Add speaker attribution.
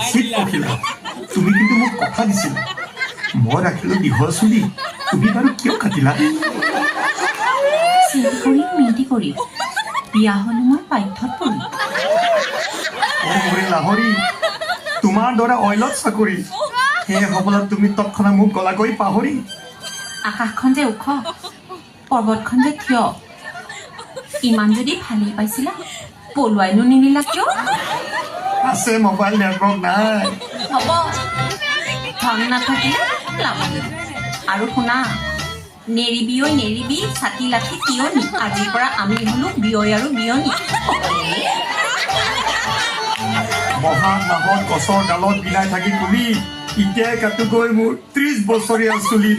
Speaker 1: seat পখিলা তুমি কিন্তু মোক কথা দিছিলা মই ৰাখিলোঁ দীঘল চুলি তুমি বাৰু কিয় কাটিলা
Speaker 2: চিট কৰি মিটি কৰি বিয়া হ'লো মই পাঠ্যত পঢ়ি
Speaker 1: লাহৰি তোমাৰ দৰে অইলত চাকৰি সেই সবলত তুমি তৎক্ষণাত মোক গলাকৈ পাহৰি
Speaker 2: আকাশখন যে ওখ পৰ্বতখন যে থিয় ইমান যদি ভালেই পাইছিলা পলুৱাইনো নিনিলা কিয়
Speaker 1: আছে মোবাইল নেটৱৰ্ক নাই
Speaker 2: হ'ব ধন নাথাকিলে লাভ আৰু শুনা নেৰিবি ছাতি লাঠি তিয়নি আজিৰ পৰা আমি হ'লো বিয়ৈ আৰু বিয়নী
Speaker 1: বহাগ মাহত গছৰ ডালত বিলাই থাকি তুলি এতিয়াই কাটোগৈ মোৰ 30 বছৰীয়া চুলি